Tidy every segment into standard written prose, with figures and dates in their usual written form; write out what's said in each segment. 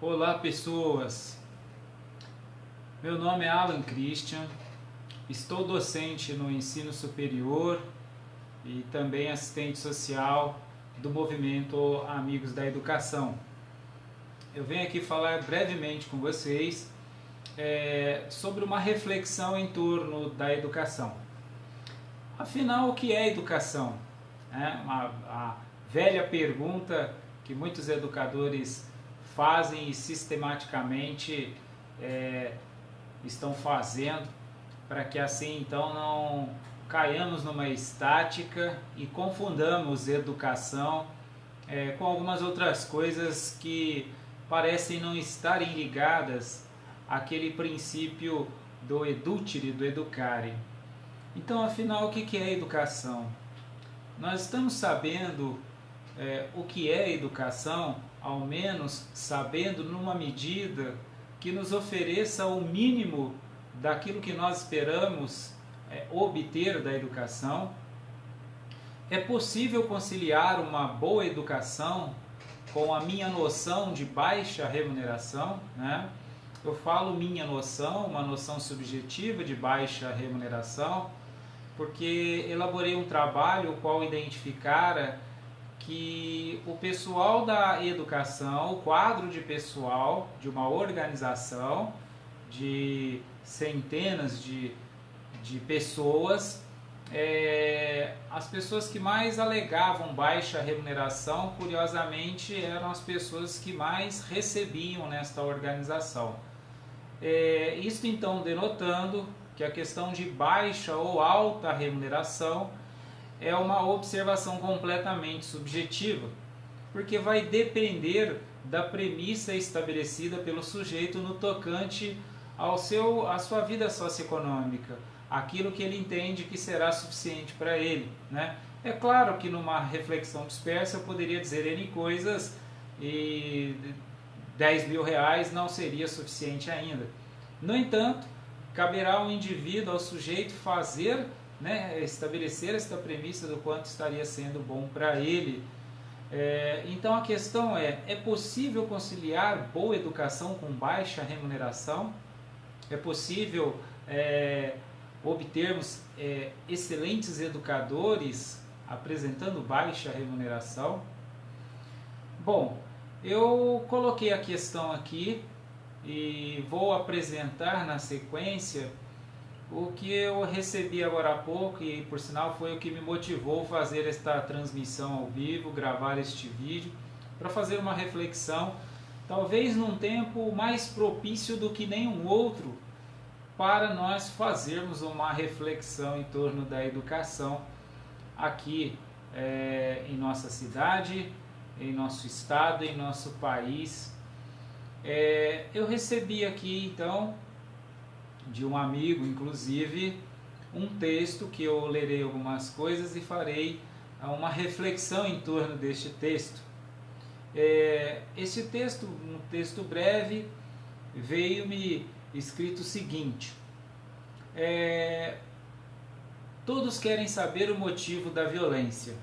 Olá pessoas, meu nome é Alan Christian, estou docente no ensino superior e também assistente social do movimento Amigos da Educação. Eu venho aqui falar brevemente com vocês sobre uma reflexão em torno da educação. Afinal, o que é educação? A velha pergunta que muitos educadores fazem e sistematicamente estão fazendo, para que assim então não caiamos numa estática e confundamos educação com algumas outras coisas que parecem não estarem ligadas àquele princípio do edutire, do educare. Então, afinal, o que é educação? Nós estamos sabendo o que é educação, ao menos sabendo numa medida que nos ofereça o mínimo daquilo que nós esperamos obter da educação. É possível conciliar uma boa educação com a minha noção de baixa remuneração, né? Eu falo minha noção, uma noção subjetiva de baixa remuneração, porque elaborei um trabalho o qual identificara que o pessoal da educação, o quadro de pessoal de uma organização de centenas de pessoas, as pessoas que mais alegavam baixa remuneração, curiosamente, eram as pessoas que mais recebiam nesta organização. Isto então denotando que a questão de baixa ou alta remuneração é uma observação completamente subjetiva, porque vai depender da premissa estabelecida pelo sujeito no tocante à sua vida socioeconômica, aquilo que ele entende que será suficiente para ele, né? É claro que numa reflexão dispersa eu poderia dizer N coisas e 10 mil reais não seria suficiente ainda. No entanto, caberá ao indivíduo, ao sujeito, fazer, estabelecer esta premissa do quanto estaria sendo bom para ele. Então a questão é possível conciliar boa educação com baixa remuneração? É possível obtermos excelentes educadores apresentando baixa remuneração? Bom, eu coloquei a questão aqui e vou apresentar na sequência o que eu recebi agora há pouco, e por sinal foi o que me motivou a fazer esta transmissão ao vivo, gravar este vídeo, para fazer uma reflexão, talvez num tempo mais propício do que nenhum outro, para nós fazermos uma reflexão em torno da educação aqui em nossa cidade, em nosso estado, em nosso país. Eu recebi aqui então de um amigo, inclusive, um texto que eu lerei algumas coisas e farei uma reflexão em torno deste texto. Este texto, um texto breve, veio-me escrito o seguinte: todos querem saber o motivo da violência,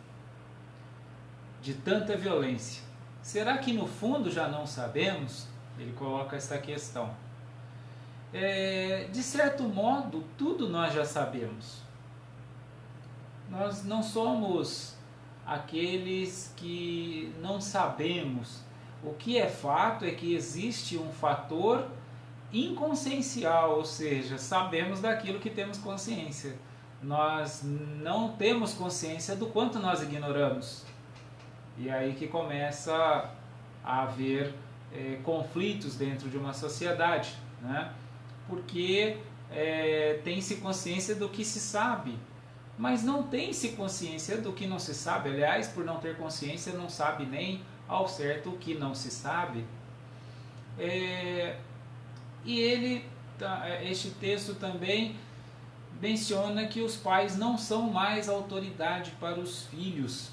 de tanta violência. Será que no fundo já não sabemos? Ele coloca essa questão. De certo modo, tudo nós já sabemos. Nós não somos aqueles que não sabemos. O que é fato é que existe um fator inconsciencial, ou seja, sabemos daquilo que temos consciência. Nós não temos consciência do quanto nós ignoramos. E aí que começa a haver conflitos dentro de uma sociedade, né? Porque tem-se consciência do que se sabe, mas não tem-se consciência do que não se sabe. Aliás, por não ter consciência, não sabe nem ao certo o que não se sabe. E este texto também menciona que os pais não são mais autoridade para os filhos.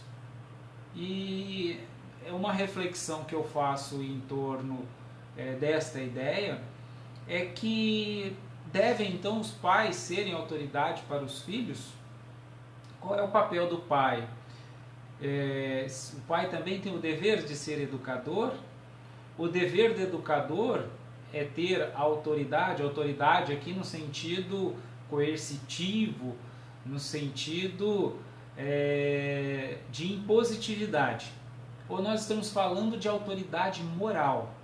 E é uma reflexão que eu faço em torno desta ideia, é que devem então os pais serem autoridade para os filhos? Qual é o papel do pai? O pai também tem o dever de ser educador? o dever do educador é ter autoridade aqui no sentido coercitivo, no sentido de impositividade. Ou nós estamos falando de autoridade moral?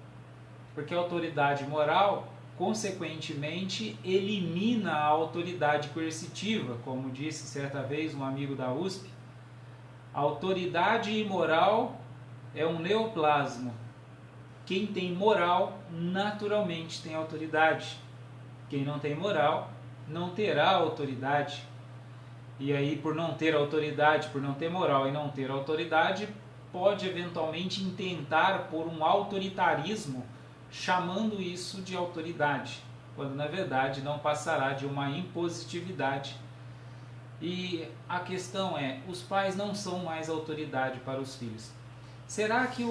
Porque a autoridade moral, consequentemente, elimina a autoridade coercitiva, como disse certa vez um amigo da USP. Autoridade e moral é um neoplasmo. Quem tem moral, naturalmente tem autoridade. Quem não tem moral, não terá autoridade. E aí, por não ter autoridade, por não ter moral e não ter autoridade, pode eventualmente intentar por um autoritarismo, chamando isso de autoridade, quando na verdade não passará de uma impositividade. E a questão é, os pais não são mais autoridade para os filhos. Será que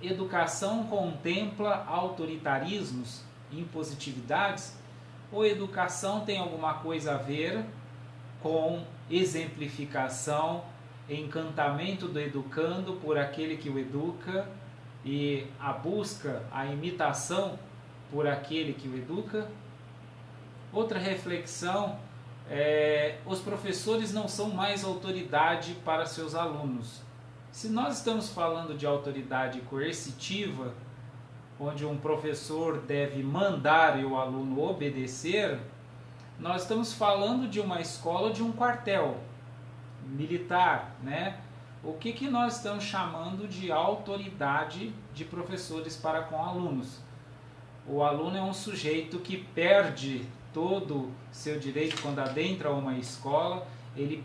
educação contempla autoritarismos, impositividades? Ou educação tem alguma coisa a ver com exemplificação, encantamento do educando por aquele que o educa e a busca, a imitação por aquele que o educa? Outra reflexão os professores não são mais autoridade para seus alunos. Se nós estamos falando de autoridade coercitiva, onde um professor deve mandar e o aluno obedecer, nós estamos falando de uma escola, de um quartel militar, né? O que nós estamos chamando de autoridade de professores para com alunos? O aluno é um sujeito que perde todo seu direito quando adentra uma escola, ele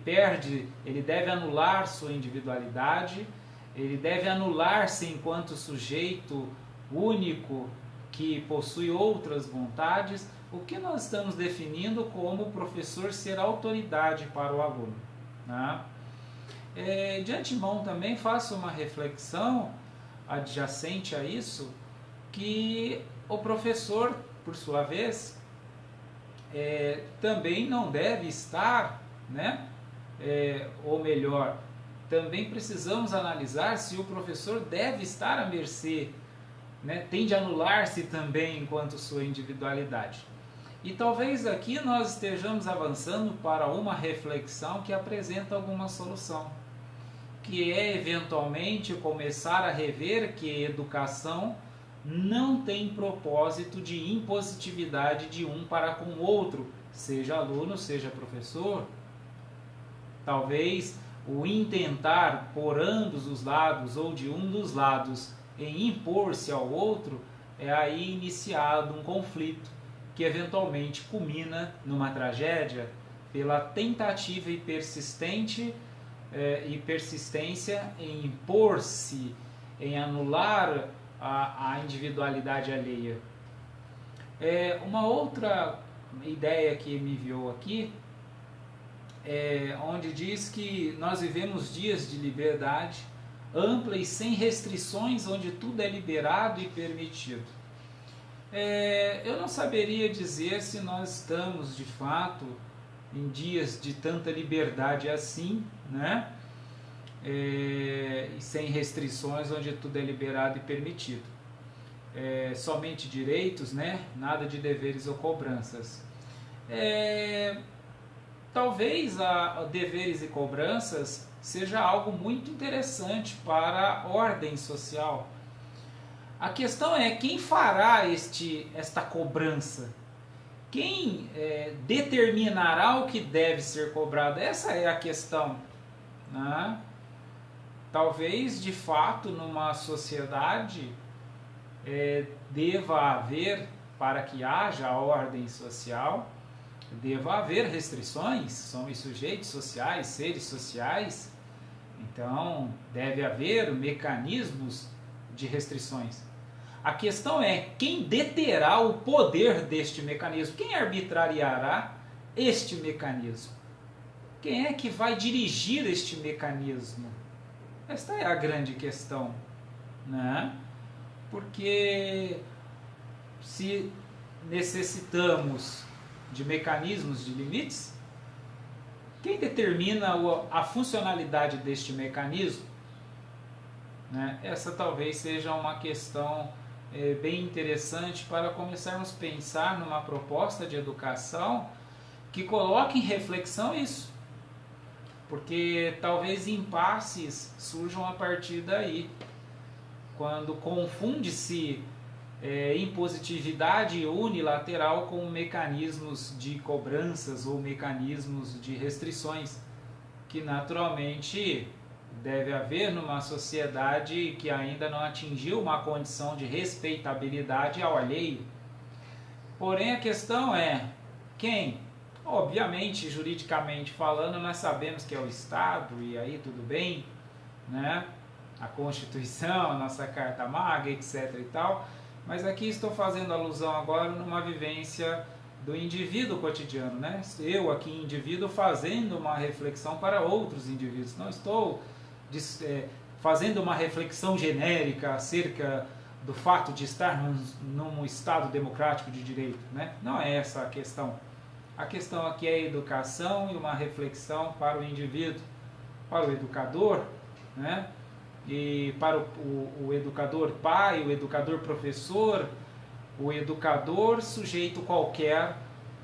deve anular sua individualidade, ele deve anular-se enquanto sujeito único que possui outras vontades. O que nós estamos definindo como o professor ser autoridade para o aluno, né? De antemão também faço uma reflexão adjacente a isso, que o professor, por sua vez, também não deve estar, né? Ou melhor, também precisamos analisar se o professor deve estar à mercê, né? Tende a anular-se também enquanto sua individualidade. E talvez aqui nós estejamos avançando para uma reflexão que apresenta alguma solução, que é eventualmente começar a rever que educação não tem propósito de impositividade de um para com o outro, seja aluno, seja professor. Talvez o intentar por ambos os lados ou de um dos lados em impor-se ao outro, é aí iniciado um conflito que eventualmente culmina numa tragédia pela tentativa e persistência em impor-se, em anular a individualidade alheia. Uma outra ideia que me enviou aqui, onde diz que nós vivemos dias de liberdade ampla e sem restrições, onde tudo é liberado e permitido. Eu não saberia dizer se nós estamos de fato em dias de tanta liberdade assim, né? E sem restrições, onde tudo é liberado e permitido. Somente direitos, né? Nada de deveres ou cobranças. Talvez deveres e cobranças seja algo muito interessante para a ordem social. A questão é quem fará esta cobrança? Quem determinará o que deve ser cobrado? Essa é a questão, né? Talvez, de fato, numa sociedade deva haver, para que haja ordem social, deva haver restrições. Somos sujeitos sociais, seres sociais, então deve haver mecanismos de restrições. A questão é quem deterá o poder deste mecanismo, quem arbitrariará este mecanismo, quem é que vai dirigir este mecanismo? Esta é a grande questão, né? Porque se necessitamos de mecanismos de limites, quem determina a funcionalidade deste mecanismo? né? Essa talvez seja uma questão bem interessante para começarmos a pensar numa proposta de educação que coloque em reflexão isso, porque talvez impasses surjam a partir daí, quando confunde-se impositividade unilateral com mecanismos de cobranças ou mecanismos de restrições, que naturalmente deve haver numa sociedade que ainda não atingiu uma condição de respeitabilidade ao alheio. Porém, a questão é quem? Obviamente, juridicamente falando, nós sabemos que é o Estado, e aí tudo bem, né? A Constituição, a nossa Carta Magna, etc. e tal, mas aqui estou fazendo alusão agora numa vivência do indivíduo cotidiano, né? Eu aqui, indivíduo, fazendo uma reflexão para outros indivíduos, não estou fazendo uma reflexão genérica acerca do fato de estar num Estado democrático de direito, né? Não é essa a questão. A questão aqui é a educação e uma reflexão para o indivíduo, para o educador, né? E para o educador pai, o educador professor, o educador sujeito qualquer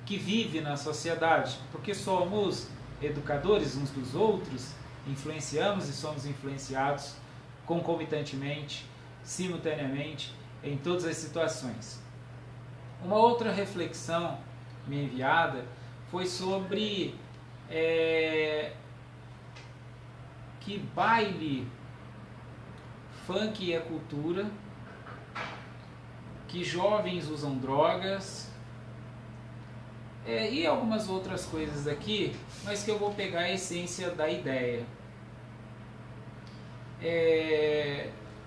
que vive na sociedade, porque somos educadores uns dos outros, influenciamos e somos influenciados concomitantemente, simultaneamente, em todas as situações. Uma outra reflexão me enviada foi sobre que baile, funk é cultura, que jovens usam drogas, e algumas outras coisas aqui, mas que eu vou pegar a essência da ideia.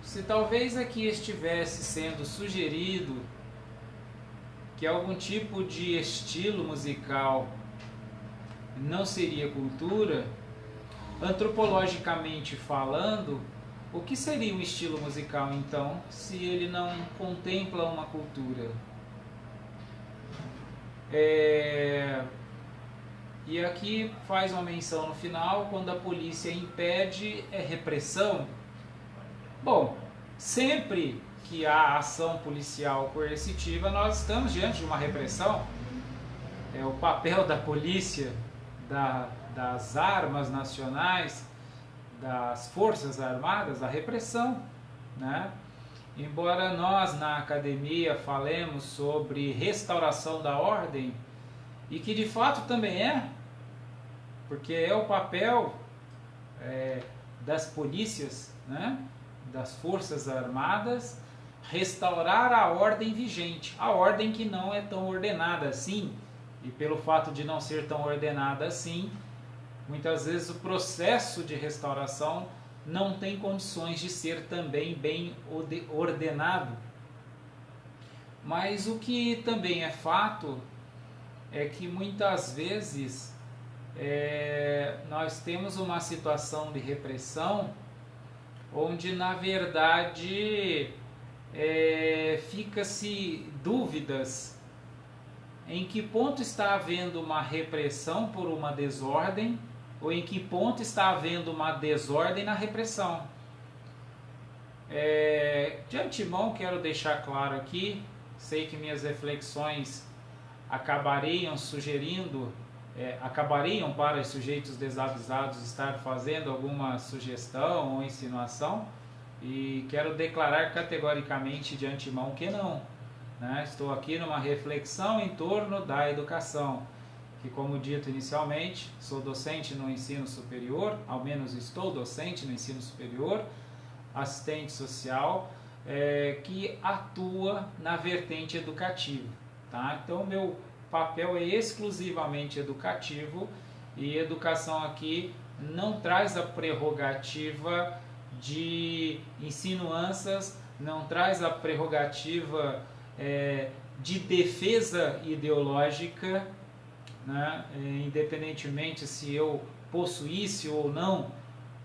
Se talvez aqui estivesse sendo sugerido que algum tipo de estilo musical não seria cultura, antropologicamente falando, o que seria um estilo musical então, se ele não contempla uma cultura? E aqui faz uma menção no final, quando a polícia impede, é repressão. Bom, sempre que há ação policial coercitiva, nós estamos diante de uma repressão. É o papel da polícia, das armas nacionais, das forças armadas, a repressão, né? Embora nós na academia falemos sobre restauração da ordem, e que de fato também porque é o papel das polícias, né? Das forças armadas, restaurar a ordem vigente, a ordem que não é tão ordenada assim, e pelo fato de não ser tão ordenada assim, muitas vezes o processo de restauração não tem condições de ser também bem ordenado. Mas o que também é fato é que muitas vezes nós temos uma situação de repressão onde na verdade fica-se dúvidas em que ponto está havendo uma repressão por uma desordem ou em que ponto está havendo uma desordem na repressão. De antemão quero deixar claro aqui, sei que minhas reflexões acabariam para os sujeitos desavisados estar fazendo alguma sugestão ou insinuação, e quero declarar categoricamente de antemão que não, né? Estou aqui numa reflexão em torno da educação, que, como dito inicialmente, sou docente no ensino superior, ao menos estou docente no ensino superior, assistente social, que atua na vertente educativa, tá? Então, meu papel é exclusivamente educativo, e educação aqui não traz a prerrogativa de insinuâncias, não traz a prerrogativa de defesa ideológica, né? Independentemente se eu possuísse ou não,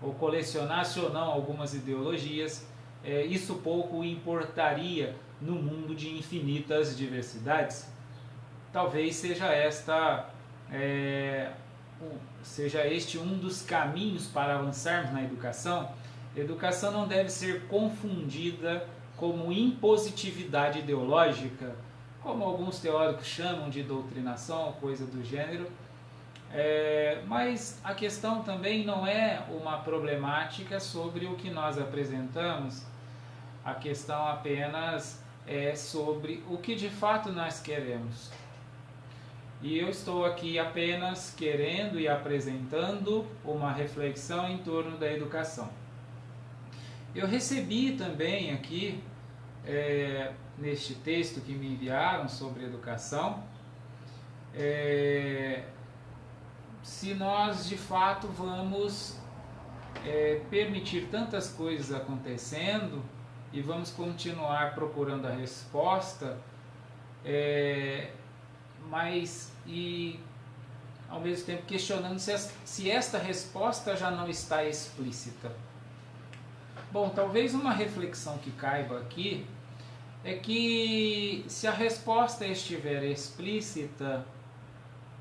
ou colecionasse ou não algumas ideologias, isso pouco importaria no mundo de infinitas diversidades. Talvez seja seja este um dos caminhos para avançarmos na educação, Educação não deve ser confundida como impositividade ideológica, como alguns teóricos chamam de doutrinação, coisa do gênero. Mas a questão também não é uma problemática sobre o que nós apresentamos, a questão apenas é sobre o que de fato nós queremos. E eu estou aqui apenas querendo e apresentando uma reflexão em torno da educação. Eu recebi também aqui, neste texto que me enviaram sobre educação, se nós de fato vamos permitir tantas coisas acontecendo e vamos continuar procurando a resposta, mas e ao mesmo tempo questionando se esta resposta já não está explícita. Bom, talvez uma reflexão que caiba aqui é que se a resposta estiver explícita,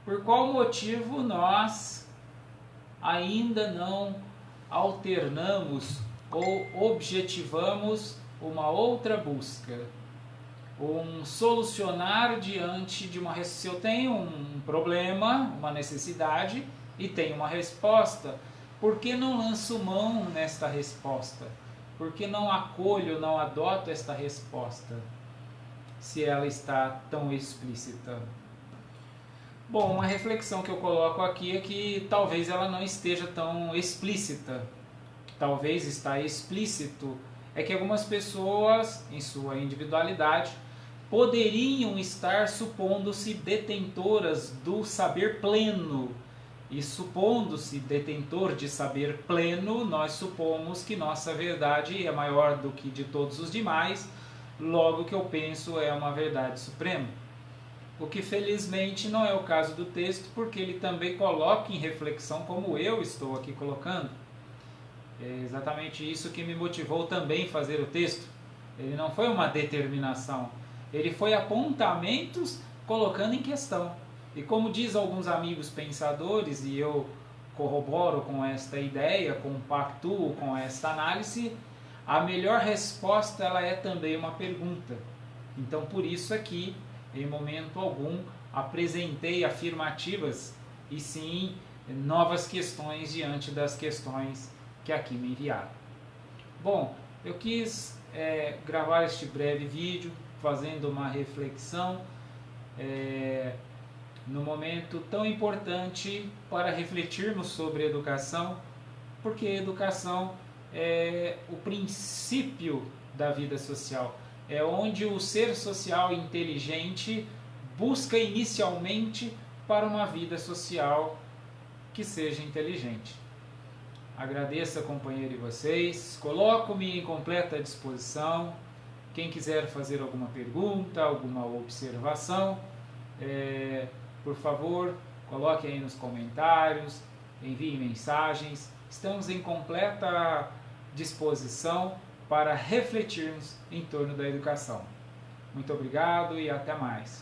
por qual motivo nós ainda não alternamos ou objetivamos uma outra busca, um solucionar diante de uma... Se eu tenho um problema, uma necessidade e tenho uma resposta, por que não lanço mão nesta resposta? Por que não acolho, não adoto esta resposta, se ela está tão explícita? Bom, uma reflexão que eu coloco aqui é que talvez ela não esteja tão explícita. Talvez está explícito é que algumas pessoas, em sua individualidade, poderiam estar supondo-se detentoras do saber pleno. E supondo-se detentor de saber pleno, nós supomos que nossa verdade é maior do que de todos os demais, logo que eu penso é uma verdade suprema. O que felizmente não é o caso do texto, porque ele também coloca em reflexão como eu estou aqui colocando. É exatamente isso que me motivou também a fazer o texto. Ele não foi uma determinação, ele foi apontamentos colocando em questão. E como diz alguns amigos pensadores, e eu corroboro com esta ideia, compactuo com esta análise, a melhor resposta ela é também uma pergunta. Então por isso aqui, em momento algum, apresentei afirmativas e sim novas questões diante das questões que aqui me enviaram. Bom, eu quis gravar este breve vídeo fazendo uma reflexão no momento tão importante para refletirmos sobre educação, porque educação é o princípio da vida social, é onde o ser social inteligente busca inicialmente para uma vida social que seja inteligente. Agradeço a companhia de vocês, coloco-me em completa disposição. Quem quiser fazer alguma pergunta, alguma observação, por favor, coloque aí nos comentários, envie mensagens. Estamos em completa disposição para refletirmos em torno da educação. Muito obrigado e até mais.